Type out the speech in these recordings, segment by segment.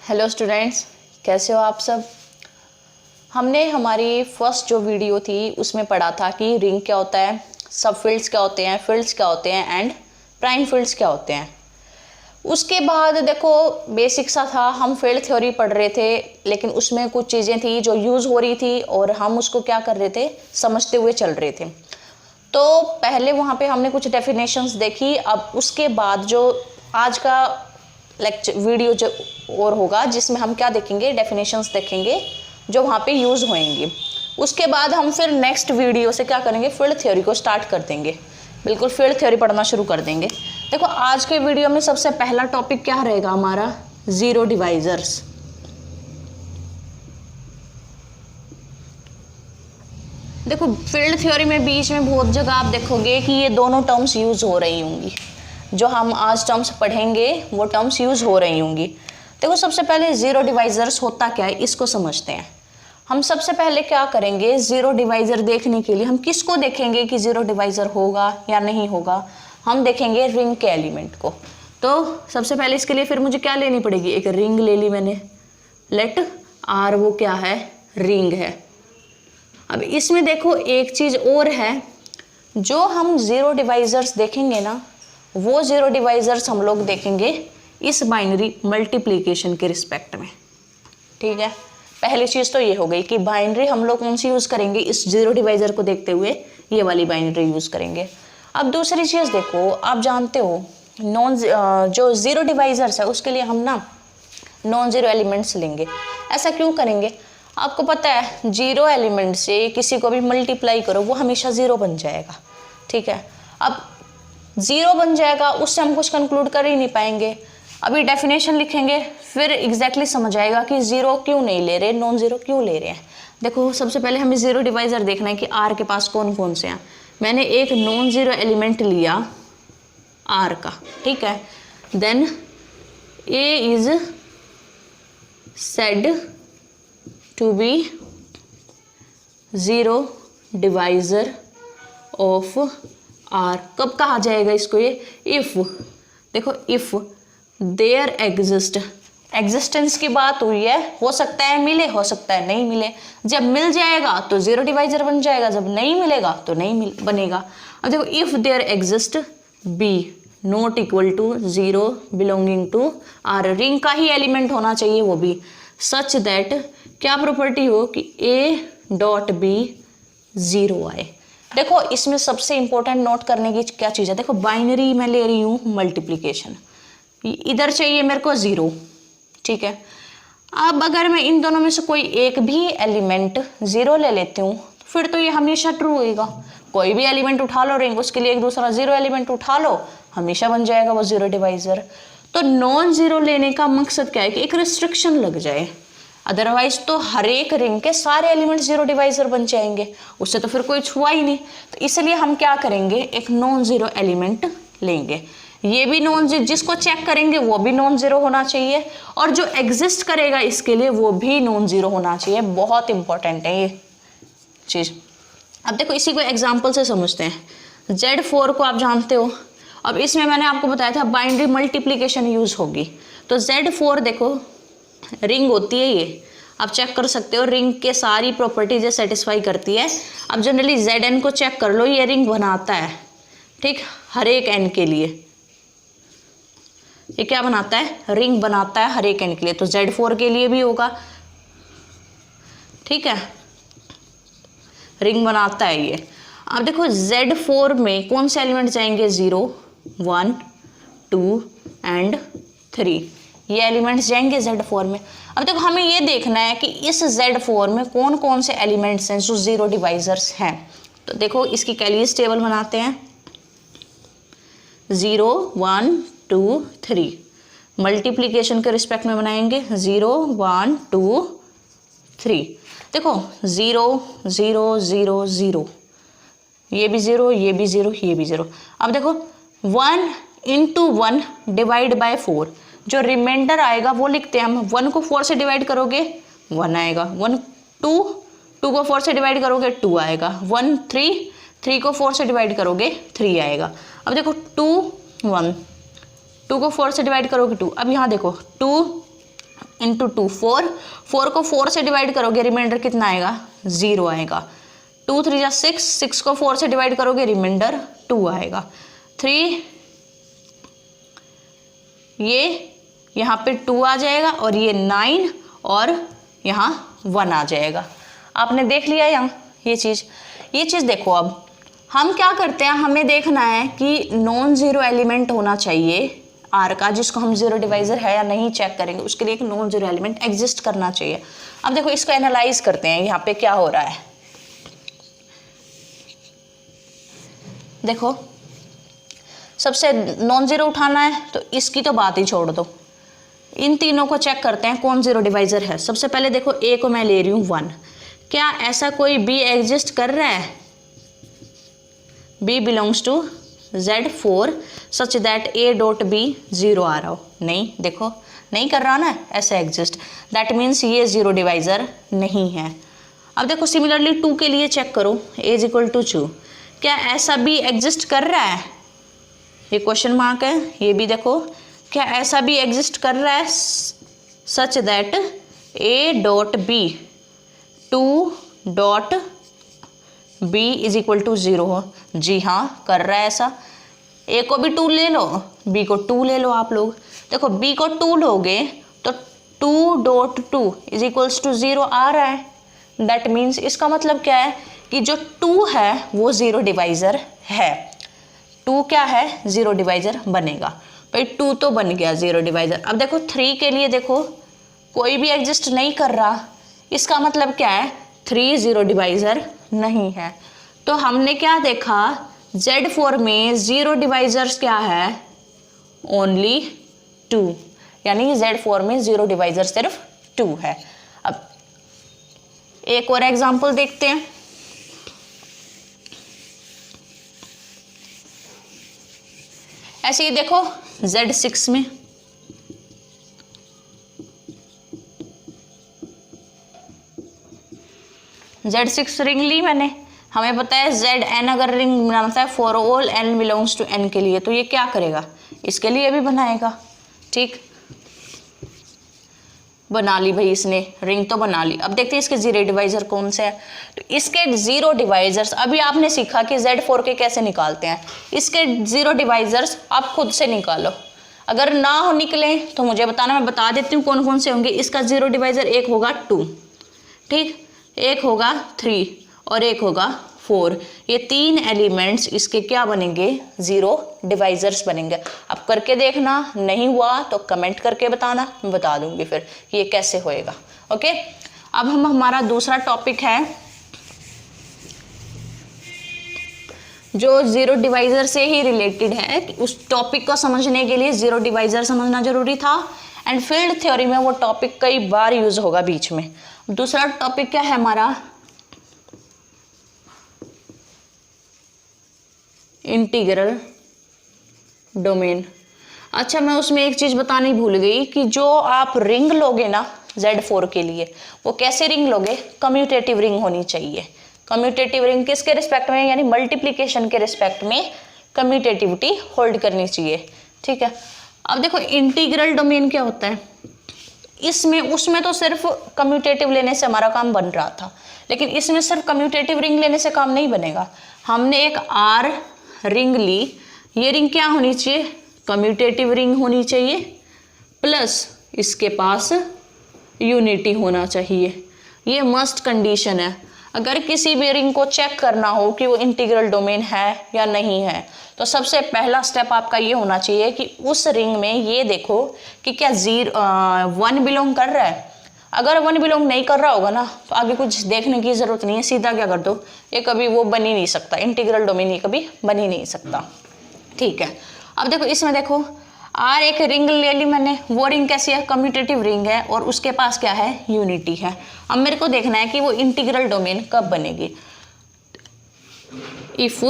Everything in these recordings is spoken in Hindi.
हेलो स्टूडेंट्स, कैसे हो आप सब। हमने हमारी फर्स्ट जो वीडियो थी उसमें पढ़ा था कि रिंग क्या होता है, सब फील्ड्स क्या होते हैं, फील्ड्स क्या होते हैं एंड प्राइम फील्ड्स क्या होते हैं। उसके बाद देखो बेसिक सा था, हम फील्ड थ्योरी पढ़ रहे थे, लेकिन उसमें कुछ चीज़ें थी जो यूज़ हो रही थी और हम उसको क्या कर रहे थे, समझते हुए चल रहे थे। तो पहले वहाँ पे हमने कुछ डेफिनेशंस देखी। अब उसके बाद जो आज का लेक्चर वीडियो जो और होगा जिसमें हम क्या देखेंगे, डेफिनेशंस देखेंगे जो वहाँ पे यूज़ होंगी। उसके बाद हम फिर नेक्स्ट वीडियो से क्या करेंगे, फील्ड थ्योरी को स्टार्ट कर देंगे, बिल्कुल फील्ड थ्योरी पढ़ना शुरू कर देंगे। देखो आज के वीडियो में सबसे पहला टॉपिक क्या रहेगा हमारा, ज़ीरो डिवाइजर्स। देखो फील्ड थ्योरी में बीच में बहुत जगह आप देखोगे कि ये दोनों टर्म्स यूज़ हो रही होंगी, जो हम आज टर्म्स पढ़ेंगे वो टर्म्स यूज़ हो रही होंगी। देखो सबसे पहले ज़ीरो डिवाइजर्स होता क्या है इसको समझते हैं। हम सबसे पहले क्या करेंगे, ज़ीरो डिवाइज़र देखने के लिए हम किसको देखेंगे कि ज़ीरो डिवाइज़र होगा या नहीं होगा, हम देखेंगे रिंग के एलिमेंट को। तो सबसे पहले इसके लिए फिर मुझे क्या लेनी पड़ेगी, एक रिंग ले ली मैंने, लेट आर वो क्या है, रिंग है। अब इसमें देखो एक चीज़ और है, जो हम ज़ीरो डिवाइजर्स देखेंगे ना, वो ज़ीरो डिवाइजर्स हम लोग देखेंगे इस बाइनरी मल्टीप्लिकेशन के रिस्पेक्ट में। ठीक है, पहली चीज़ तो ये हो गई कि बाइनरी हम लोग कौन सी यूज़ करेंगे, इस ज़ीरो डिवाइजर को देखते हुए ये वाली बाइनरी यूज़ करेंगे। अब दूसरी चीज़ देखो, आप जानते हो जो ज़ीरो डिवाइजर्स है उसके लिए हम ना नॉन ज़ीरो एलिमेंट्स लेंगे। ऐसा क्यों करेंगे, आपको पता है जीरो एलिमेंट से किसी को भी मल्टीप्लाई करो वो हमेशा ज़ीरो बन जाएगा। ठीक है, अब ज़ीरो बन जाएगा, उससे हम कुछ कंक्लूड कर ही नहीं पाएंगे। अभी डेफिनेशन लिखेंगे फिर एग्जैक्टली समझ आएगा कि ज़ीरो क्यों नहीं ले रहे, नॉन ज़ीरो क्यों ले रहे हैं। देखो सबसे पहले हमें ज़ीरो डिवाइज़र देखना है कि आर के पास कौन कौन से हैं। मैंने एक नॉन ज़ीरो एलिमेंट लिया आर का, ठीक है, then A is said to be zero divisor of R. कब कहा जाएगा इसको, ये इफ़, देखो इफ़ देयर एग्जिस्टेंस की बात हुई है, हो सकता है मिले, हो सकता है नहीं मिले। जब मिल जाएगा तो ज़ीरो डिवाइज़र बन जाएगा, जब नहीं मिलेगा तो नहीं बनेगा। अब देखो if there exist B not equal to zero belonging to R, ring का ही एलिमेंट होना चाहिए वो भी, सच दैट क्या प्रॉपर्टी हो कि ए डॉट बी ज़ीरो आए। देखो इसमें सबसे इंपॉर्टेंट नोट करने की क्या चीज़ है, देखो बाइनरी मैं ले रही हूँ मल्टीप्लिकेशन, इधर चाहिए मेरे को ज़ीरो, ठीक है। अब अगर मैं इन दोनों में से कोई एक भी एलिमेंट ज़ीरो ले लेती हूँ फिर तो ये हमेशा ट्रू होएगा। कोई भी एलिमेंट उठा लो रिंग, उसके लिए एक दूसरा ज़ीरो एलिमेंट उठा लो, हमेशा बन जाएगा वो ज़ीरो डिवाइज़र। तो नॉन ज़ीरो लेने का मकसद क्या है कि एक रिस्ट्रिक्शन लग जाए, अदरवाइज तो हर एक रिंग के सारे एलिमेंट ज़ीरो डिवाइज़र बन जाएंगे, उससे तो फिर कोई छुआ ही नहीं। तो इसलिए हम क्या करेंगे, एक नॉन ज़ीरो एलिमेंट लेंगे। ये भी नॉन ज़ीरो, जिसको चेक करेंगे वो भी नॉन ज़ीरो होना चाहिए, और जो एग्जिस्ट करेगा इसके लिए वो भी नॉन ज़ीरो होना चाहिए। बहुत इंपॉर्टेंट है ये चीज़। अब देखो इसी को एग्जाम्पल से समझते हैं। Z4 को आप जानते हो, अब इसमें मैंने आपको बताया था बाइनरी मल्टीप्लिकेशन यूज़ होगी। तो Z4 देखो रिंग होती है ये, आप चेक कर सकते हो, रिंग के सारी प्रॉपर्टीज सेटिस्फाई करती है। अब जनरली Zn को चेक कर लो, ये रिंग बनाता है, ठीक, हर एक n के लिए ये क्या बनाता है, रिंग बनाता है हर एक n के लिए। तो Z4 के लिए भी होगा, ठीक है, रिंग बनाता है ये। अब देखो Z4 में कौन से एलिमेंट जाएंगे, 0 1 2 एंड 3, ये एलिमेंट्स जाएंगे Z4 में। अब देखो हमें ये देखना है कि इस Z4 में कौन कौन से एलिमेंट्स हैं जो ज़ीरो डिवाइज़र्स हैं। तो देखो इसकी कैलियस टेबल बनाते हैं, 0 1 2 3, मल्टीप्लिकेशन के रिस्पेक्ट में बनाएंगे 0 1 2 3। देखो 0 0 0 0, ये भी 0, ये भी 0, ये भी 0। अब देखो 1 इंटू 1 डिवाइड बाय 4, जो रिमाइंडर आएगा वो लिखते हैं हम। 1 को 4 से डिवाइड करोगे 1 आएगा, 1 2 2 को 4 से डिवाइड करोगे 2 आएगा, 1 3 3 को 4 से डिवाइड करोगे 3 आएगा। अब देखो 2 1 2 को 4 से डिवाइड करोगे 2। अब यहाँ देखो 2 इंटू 2 4, 4 को 4 से डिवाइड करोगे रिमाइंडर कितना आएगा 0 आएगा। 2 3 जा 6, 6 को 4 से डिवाइड करोगे रिमाइंडर 2 आएगा। 3 ये यहाँ पे 2 आ जाएगा और ये 9 और यहाँ 1 आ जाएगा। आपने देख लिया यहाँ ये चीज़ देखो। अब हम क्या करते हैं, हमें देखना है कि नॉन ज़ीरो एलिमेंट होना चाहिए आर का, जिसको हम ज़ीरो डिवाइज़र है या नहीं चेक करेंगे, उसके लिए एक नॉन ज़ीरो एलिमेंट एग्जिस्ट करना चाहिए। अब देखो इसको एनालाइज करते हैं, यहाँ पे क्या हो रहा है। देखो सबसे नॉन ज़ीरो उठाना है तो इसकी तो बात ही छोड़ दो, इन तीनों को चेक करते हैं कौन ज़ीरो डिवाइज़र है। सबसे पहले देखो ए को मैं ले रही हूँ 1, क्या ऐसा कोई बी एग्जिस्ट कर रहा है, B belongs to Z4 such that A dot B 0 आ रहा हो, नहीं, देखो नहीं कर रहा ना ऐसा एग्जिस्ट, दैट मीन्स ये ज़ीरो डिवाइज़र नहीं है। अब देखो सिमिलरली 2 के लिए चेक करो, ए इज इक्वल टू 2, क्या ऐसा बी एग्जिस्ट कर रहा है, ये क्वेश्चन मार्क है। ये भी देखो क्या ऐसा भी एग्जिस्ट कर रहा है such that A dot B 2 dot B is equal to 0 हो, जी हाँ कर रहा है ऐसा। ए को भी 2 ले लो, बी को 2 ले लो आप लोग। देखो बी को 2 लोगे तो 2 डॉट 2 इज इक्वल्स टू 0 आ रहा है, दैट मीन्स इसका मतलब क्या है कि जो 2 है वो ज़ीरो डिवाइज़र है। 2 क्या है, ज़ीरो डिवाइज़र बनेगा, भाई 2 तो बन गया ज़ीरो डिवाइज़र। अब देखो 3 के लिए देखो कोई भी एग्जिस्ट नहीं कर रहा, इसका मतलब क्या है 3 ज़ीरो डिवाइज़र नहीं है। तो हमने क्या देखा, Z4 में ज़ीरो डिवाइज़र्स क्या है, ओनली 2, यानी Z4 में ज़ीरो डिवाइज़र सिर्फ 2 है। अब एक और एग्जांपल देखते हैं। ऐसे ही देखो Z6 में Z6 रिंग ली मैंने, हमें पता है Zn अगर रिंग बनाता है for all n belongs to n के लिए, तो ये क्या करेगा, इसके लिए भी बनाएगा। ठीक, बना ली भाई इसने रिंग तो बना ली। अब देखते हैं इसके ज़ीरो डिवाइज़र कौन से हैं। तो इसके ज़ीरो डिवाइज़र्स अभी आपने सीखा कि Z4 के कैसे निकालते हैं, इसके ज़ीरो डिवाइज़र्स आप खुद से निकालो। अगर ना हो निकले तो मुझे बताना, मैं बता देती हूँ कौन कौन से होंगे। इसका ज़ीरो डिवाइज़र एक होगा 2, ठीक, एक होगा 3 और एक होगा 4। ये 3 एलिमेंट्स इसके क्या बनेंगे, ज़ीरो डिवाइज़र्स बनेंगे। अब करके देखना, नहीं हुआ तो कमेंट करके बताना, मैं बता दूंगी फिर कि ये कैसे होएगा। ओके, अब हम हमारा दूसरा टॉपिक है जो ज़ीरो डिवाइज़र से ही रिलेटेड है। उस टॉपिक को समझने के लिए ज़ीरो डिवाइज़र समझना जरूरी था, एंड फील्ड थ्योरी में वो टॉपिक कई बार यूज होगा बीच में। दूसरा टॉपिक क्या है हमारा, इंटीग्रल डोमेन। अच्छा, मैं उसमें एक चीज़ बतानी भूल गई कि जो आप रिंग लोगे ना Z4 के लिए, वो कैसे रिंग लोगे, कम्यूटेटिव रिंग होनी चाहिए। कम्यूटेटिव रिंग किसके रिस्पेक्ट में, यानी मल्टीप्लिकेशन के रिस्पेक्ट में कम्यूटेटिविटी होल्ड करनी चाहिए। ठीक है, अब देखो इंटीग्रल डोमेन क्या होता है, इसमें उसमें तो सिर्फ कम्यूटेटिव लेने से हमारा काम बन रहा था, लेकिन इसमें सिर्फ कम्यूटेटिव रिंग लेने से काम नहीं बनेगा। हमने एक R रिंग ली, ये रिंग क्या होनी चाहिए, कम्यूटेटिव रिंग होनी चाहिए, प्लस इसके पास यूनिटी होना चाहिए। ये मस्ट कंडीशन है। अगर किसी भी रिंग को चेक करना हो कि वो इंटीग्रल डोमेन है या नहीं है, तो सबसे पहला स्टेप आपका ये होना चाहिए कि उस रिंग में ये देखो कि क्या 1 बिलोंग कर रहा है। अगर 1 बिलोंग नहीं कर रहा होगा ना, तो आगे कुछ देखने की ज़रूरत नहीं है, सीधा क्या कर दो, ये कभी वो बन ही नहीं सकता, इंटीग्रल डोमेन ये कभी बन ही नहीं सकता। ठीक है, अब देखो इसमें देखो R एक रिंग ले ली मैंने, वो रिंग कैसी है, कम्यूटेटिव रिंग है और उसके पास क्या है, यूनिटी है। अब मेरे को देखना है कि वो इंटीग्रल डोमेन कब बनेगी। If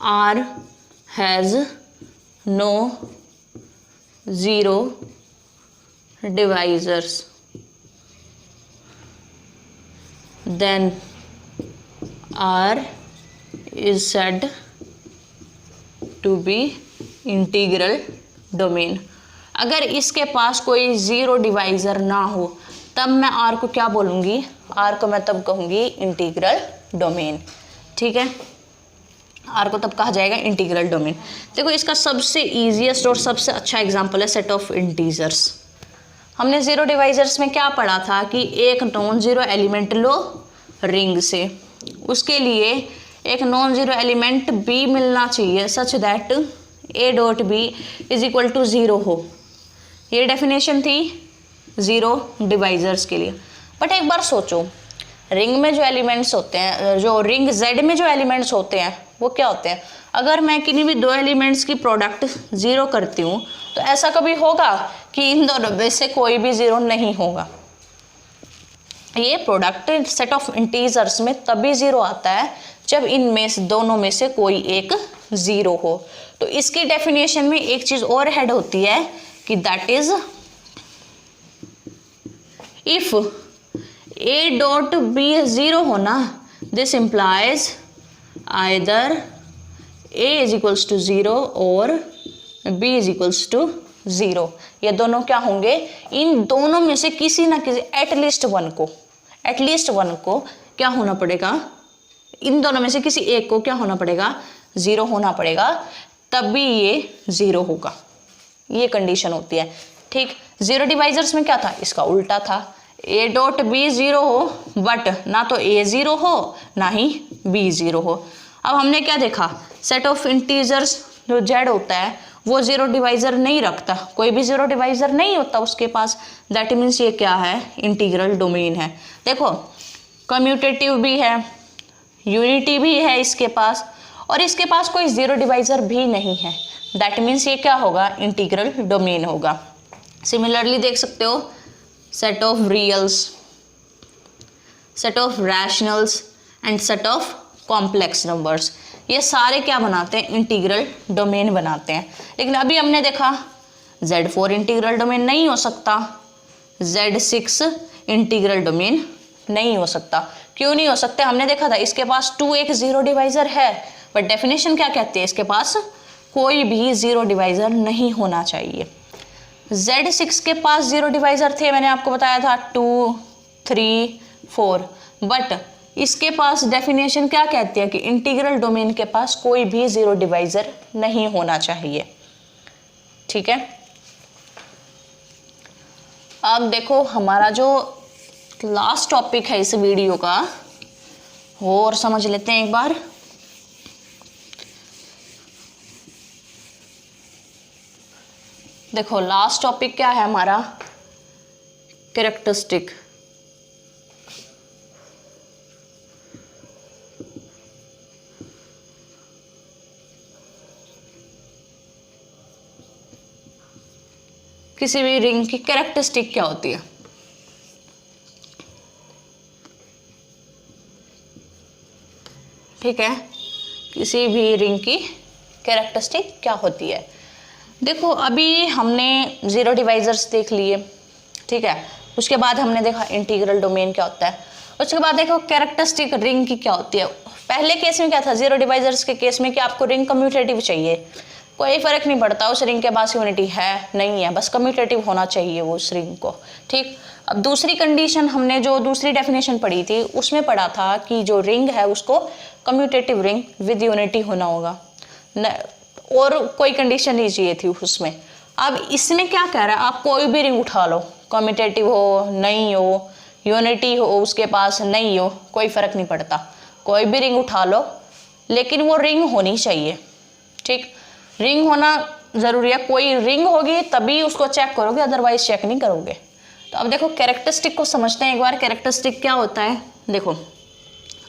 R has no zero divisors, then R is said to be integral domain. अगर इसके पास कोई ज़ीरो डिवाइज़र ना हो तब मैं आर को क्या बोलूँगी, आर को मैं तब कहूँगी इंटीग्रल डोमेन। ठीक है, आर को तब कहा जाएगा इंटीग्रल डोमेन। देखो इसका सबसे ईजीएस्ट और सबसे अच्छा एग्जांपल है सेट ऑफ इंटीजर्स। हमने ज़ीरो डिवाइजर्स में क्या पढ़ा था कि एक नॉन ज़ीरो एलिमेंट लो रिंग से, उसके लिए एक नॉन ज़ीरो एलिमेंट बी मिलना चाहिए such that A dot B is equal to zero हो। ये डेफिनेशन थी ज़ीरो डिवाइजर्स के लिए। बट एक बार सोचो, रिंग में जो एलिमेंट्स होते हैं, जो रिंग जेड में जो एलिमेंट्स होते हैं वो क्या होते हैं? अगर मैं किन्हीं भी दो एलिमेंट्स की प्रोडक्ट ज़ीरो करती हूँ तो ऐसा कभी होगा कि इन दोनों में से कोई भी ज़ीरो नहीं होगा। ये प्रोडक्ट सेट ऑफ इंटीजर्स में तभी ज़ीरो आता है जब इनमें से दोनों में से कोई एक ज़ीरो हो। तो इसकी डेफिनेशन में एक चीज़ और ऐड होती है कि that is if a dot b zero होना, this implies either a is equals to zero और b is equals to zero. ये दोनों क्या होंगे? इन दोनों में से किसी ना किसी एटलीस्ट वन को क्या होना पड़ेगा? इन दोनों में से किसी एक को क्या होना पड़ेगा? ज़ीरो होना पड़ेगा, तभी ये ज़ीरो होगा। ये कंडीशन होती है। ठीक, ज़ीरो डिवाइजर्स में क्या था? इसका उल्टा था, ए डॉट बी ज़ीरो हो बट ना तो ए ज़ीरो हो ना ही बी ज़ीरो हो। अब हमने क्या देखा? सेट ऑफ इंटीजर्स जो जेड होता है वो ज़ीरो डिवाइज़र नहीं रखता, कोई भी ज़ीरो डिवाइज़र नहीं होता उसके पास। दैट मीन्स ये क्या है? इंटीग्रल डोमेन है। देखो कम्यूटेटिव भी है, यूनिटी भी है इसके पास, और इसके पास कोई ज़ीरो डिवाइज़र भी नहीं है। दैट मीन्स ये क्या होगा? इंटीग्रल डोमेन होगा। सिमिलरली देख सकते हो set of reals, set of rationals and set of complex numbers, ये सारे क्या बनाते हैं? इंटीग्रल डोमेन बनाते हैं। लेकिन अभी हमने देखा Z4 इंटीग्रल डोमेन नहीं हो सकता, Z6 इंटीग्रल डोमेन नहीं हो सकता। क्यों नहीं हो सकते? हमने देखा था इसके पास 2 एक ज़ीरो डिवाइज़र है, बट डेफिनेशन क्या कहती है? इसके पास कोई भी ज़ीरो डिवाइज़र नहीं होना चाहिए। Z6 के पास ज़ीरो डिवाइज़र थे, मैंने आपको बताया था 2, 3, 4, बट इसके पास डेफिनेशन क्या कहती है कि इंटीग्रल डोमेन के पास कोई भी ज़ीरो डिवाइज़र नहीं होना चाहिए। ठीक है, अब देखो हमारा जो लास्ट टॉपिक है इस वीडियो का वो और समझ लेते हैं एक बार। देखो लास्ट टॉपिक क्या है हमारा? कैरेक्टरिस्टिक। किसी भी रिंग की कैरेक्टरिस्टिक क्या होती है? ठीक है, किसी भी रिंग की कैरेक्टरिस्टिक क्या होती है? देखो अभी हमने ज़ीरो डिवाइजर्स देख लिए, ठीक है, उसके बाद हमने देखा इंटीग्रल डोमेन क्या होता है, उसके बाद देखो कैरेक्टरिस्टिक रिंग की क्या होती है। पहले केस में क्या था? ज़ीरो डिवाइजर्स के केस में कि आपको रिंग कम्यूटेटिव चाहिए, कोई फ़र्क नहीं पड़ता उस रिंग के पास यूनिटी है नहीं है, बस कम्यूटेटिव होना चाहिए वो उस रिंग को। ठीक, अब दूसरी कंडीशन हमने जो दूसरी डेफिनेशन पढ़ी थी उसमें पढ़ा था कि जो रिंग है उसको कम्यूटेटिव रिंग विद यूनिटी होना होगा, और कोई कंडीशन नहीं चाहिए थी उसमें। अब इसमें क्या कह रहा है? आप कोई भी रिंग उठा लो, कम्यूटेटिव हो नहीं हो, यूनिटी हो उसके पास नहीं हो, कोई फ़र्क नहीं पड़ता, कोई भी रिंग उठा लो लेकिन वो रिंग होनी चाहिए। ठीक, रिंग होना ज़रूरी है, कोई रिंग होगी तभी उसको चेक करोगे, अदरवाइज चेक नहीं करोगे। तो अब देखो कैरेक्टरिस्टिक को समझते हैं एक बार। कैरेक्टरिस्टिक क्या होता है? देखो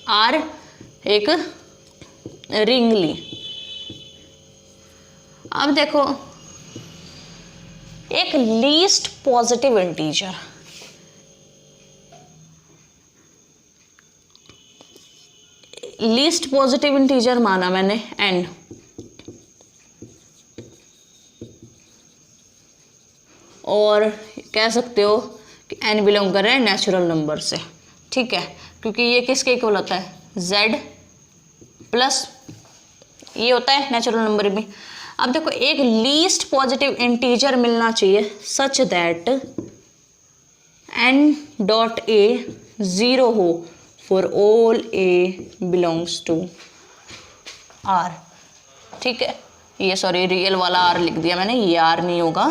आर एक रिंग ली, अब देखो एक least positive integer, least positive integer माना मैंने n, और कह सकते हो कि n बिलोंग कर रहे हैं नेचुरल नंबर से। ठीक है, क्योंकि ये किसके इक्वल होता है? z प्लस ये होता है नेचुरल नंबर भी। अब देखो एक लीस्ट पॉजिटिव इंटीजर मिलना चाहिए सच दैट n.a 0 हो for all a belongs to R। ठीक है, ये सॉरी रियल वाला R लिख दिया मैंने, ये R नहीं होगा,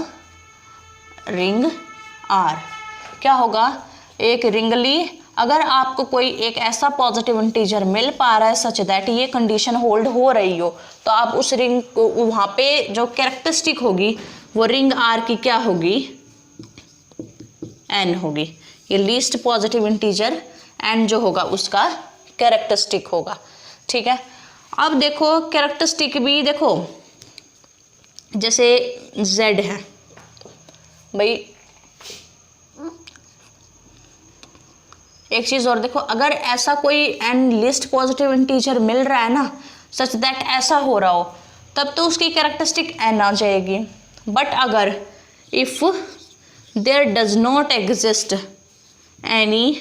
रिंग R। क्या होगा, एक रिंगली अगर आपको कोई एक ऐसा पॉजिटिव इंटीजर मिल पा रहा है सच दैट ये कंडीशन होल्ड हो रही हो, तो आप उस रिंग को वहाँ पे जो कैरेक्टरिस्टिक होगी वो रिंग R की क्या होगी, n होगी। ये लीस्ट पॉजिटिव इंटीजर n जो होगा उसका कैरेक्टरिस्टिक होगा। ठीक है, अब देखो कैरेक्टरिस्टिक भी देखो, जैसे z है भाई, एक चीज और देखो, अगर ऐसा कोई n लिस्ट पॉजिटिव इंटीजर मिल रहा है ना सच दैट ऐसा हो रहा हो, तब तो उसकी कैरेक्टरिस्टिक n आ जाएगी। बट अगर if there does not exist any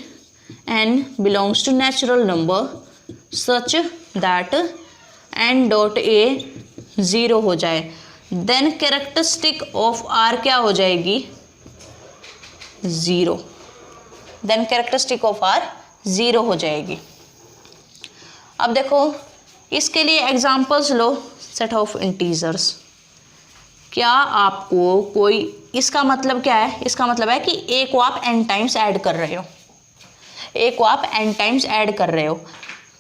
n belongs to natural number such that n.a 0 हो जाए, देन कैरेक्टरिस्टिक ऑफ R क्या हो जाएगी, 0। देन कैरेक्टरिस्टिक ऑफ R 0 हो जाएगी। अब देखो इसके लिए examples low, set of integers. क्या आपको कोई, इसका मतलब क्या है, इसका मतलब है कि a को आप n टाइम्स ऐड कर रहे हो, a को आप n टाइम्स ऐड कर रहे हो।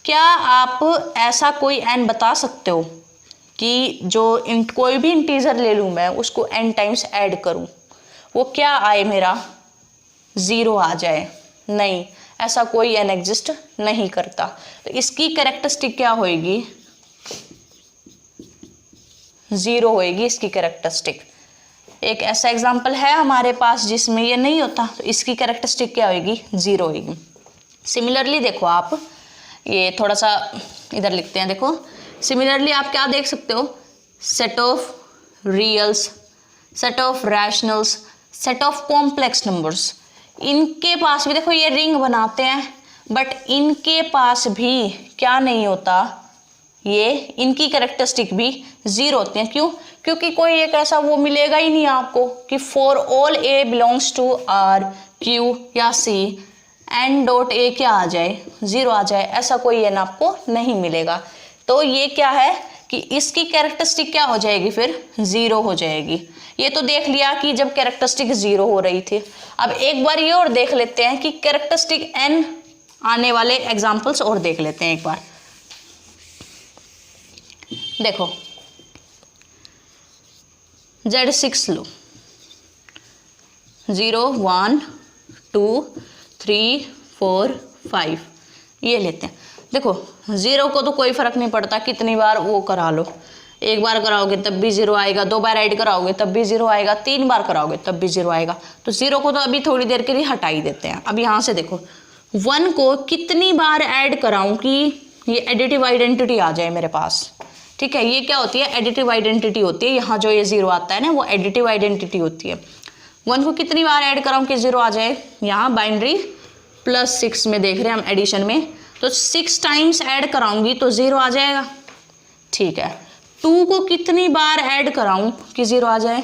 क्या आप ऐसा कोई n बता सकते हो कि जो कोई भी इंटीजर ले लूँ मैं उसको n टाइम्स ऐड करूँ, वो क्या आए मेरा, 0 आ जाए? नहीं, ऐसा कोई n एग्जिस्ट नहीं करता। तो इसकी कैरेक्टरिस्टिक क्या होएगी, 0 होएगी इसकी कैरेक्टरिस्टिक। एक ऐसा एग्जांपल है हमारे पास जिसमें ये नहीं होता, तो इसकी कैरेक्टरिस्टिक क्या होएगी, 0 होएगी। सिमिलरली देखो आप, ये थोड़ा सा इधर लिखते हैं, देखो सिमिलरली आप क्या देख सकते हो, set of reals, set of rationals, set of complex numbers, इनके पास भी देखो ये रिंग बनाते हैं, बट इनके पास भी क्या नहीं होता, ये इनकी कैरेक्टरिस्टिक भी 0 होती हैं। क्यों? क्योंकि कोई एक ऐसा वो मिलेगा ही नहीं आपको कि for all a belongs to R, Q या C n.a क्या आ जाए, 0 आ जाए, ऐसा कोई n आपको नहीं मिलेगा। तो ये क्या है कि इसकी कैरेक्टरिस्टिक क्या हो जाएगी, फिर 0 हो जाएगी। ये तो देख लिया कि जब कैरेक्टरिस्टिक 0 हो रही थी। अब एक बार ये और देख लेते हैं कि कैरेक्टरिस्टिक n आने वाले एग्जांपल्स और देख लेते हैं एक बार। देखो Z6 लो, 0 1 2 3 4 5 ये लेते हैं। देखो 0 को तो कोई फर्क नहीं पड़ता कितनी बार वो करा लो, एक बार कराओगे तब भी 0 आएगा, 2 बार ऐड कराओगे तब भी 0 आएगा, 3 बार कराओगे तब भी 0 आएगा। तो 0 को तो अभी थोड़ी देर के लिए हटा ही देते हैं। अब यहाँ से देखो 1 को कितनी बार ऐड कराऊं कि ये एडिटिव आइडेंटिटी आ जाए मेरे पास। ठीक है, ये क्या होती है, एडिटिव आइडेंटिटी होती है। यहाँ जो ये 0 आता है ना वो एडिटिव आइडेंटिटी होती है। 1 को कितनी बार ऐड कराऊं कि 0 आ जाए, यहाँ बाइनरी +6 में देख रहे हैं हम एडिशन में, तो 6 टाइम्स ऐड कराऊंगी तो 0 आ जाएगा। ठीक है, 2 को कितनी बार ऐड कराऊं कि 0 आ जाए,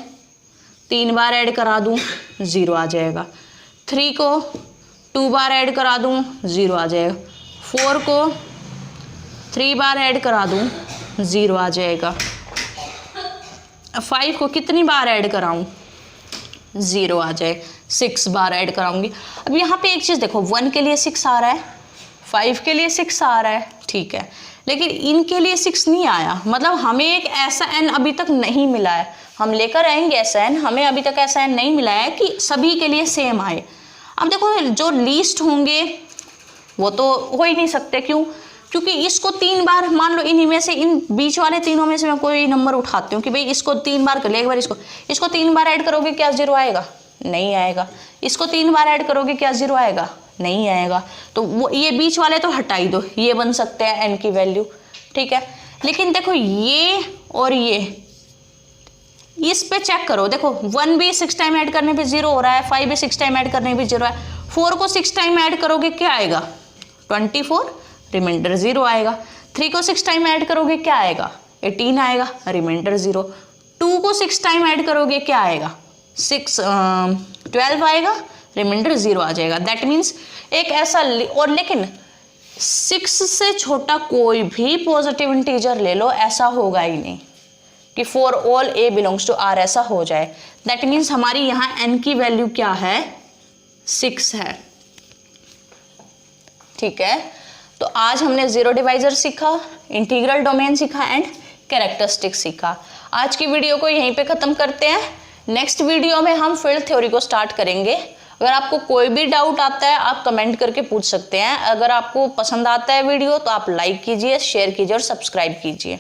3 बार ऐड करा दूं 0 आ जाएगा। 3 को 2 बार ऐड करा दूं 0 आ जाएगा। 4 को 3 बार ऐड करा दूं 0 आ जाएगा। 5 को कितनी बार ऐड कराऊं, 0 आ जाए। 6 बार ऐड कराऊंगी। अब यहाँ पे एक चीज़ देखो, 1 के लिए 6 आ रहा है, 5 के लिए 6 आ रहा है, ठीक है, लेकिन इनके लिए 6 नहीं आया। मतलब हमें एक ऐसा n अभी तक नहीं मिला है, हम लेकर आएंगे ऐसा n, हमें अभी तक ऐसा n नहीं मिला है कि सभी के लिए सेम आए। अब देखो जो लीस्ट होंगे वो तो हो ही नहीं सकते। क्यों? क्योंकि इसको 3 बार, मान लो इन्हीं में से, इन बीच वाले तीनों में से मैं कोई नंबर उठाती हूँ कि भाई इसको 3 बार कर लिया, एक बार इसको 3 बार ऐड करोगे क्या 0 आएगा, नहीं आएगा। इसको 3 बार ऐड करोगे क्या 0 आएगा, नहीं आएगा। तो वो ये बीच वाले तो हटा ही दो, ये बन सकते हैं n की वैल्यू, ठीक है। लेकिन देखो ये और ये, इस पे चेक करो, देखो 1 भी 6 टाइम ऐड करने पे 0 हो रहा है, 5 भी 6 टाइम ऐड करने पे 0 है। 4 को 6 टाइम ऐड करोगे क्या आएगा, 24, रिमाइंडर 0 आएगा। 3 को 6 टाइम ऐड करोगे क्या आएगा, 18 आएगा, रिमाइंडर 0। 2 को 6 टाइम ऐड करोगे क्या आएगा, 12 आएगा, रिमाइंडर 0 आ जाएगा। दैट मीन्स एक ऐसा और लेकिन 6 से छोटा कोई भी पॉजिटिव इंटीजर ले लो, ऐसा होगा ही नहीं कि for all a belongs to r ऐसा हो जाए। दैट मीन्स हमारी यहाँ n की वैल्यू क्या है, 6 है। ठीक है, तो आज हमने जीरो डिवाइजर सीखा, इंटीग्रल डोमेन सीखा एंड कैरेक्टरिस्टिक सीखा। आज की वीडियो को यहीं पे ख़त्म करते हैं। नेक्स्ट वीडियो में हम फील्ड थ्योरी को स्टार्ट करेंगे। अगर आपको कोई भी डाउट आता है आप कमेंट करके पूछ सकते हैं। अगर आपको पसंद आता है वीडियो तो आप लाइक कीजिए, शेयर कीजिए और सब्सक्राइब कीजिए।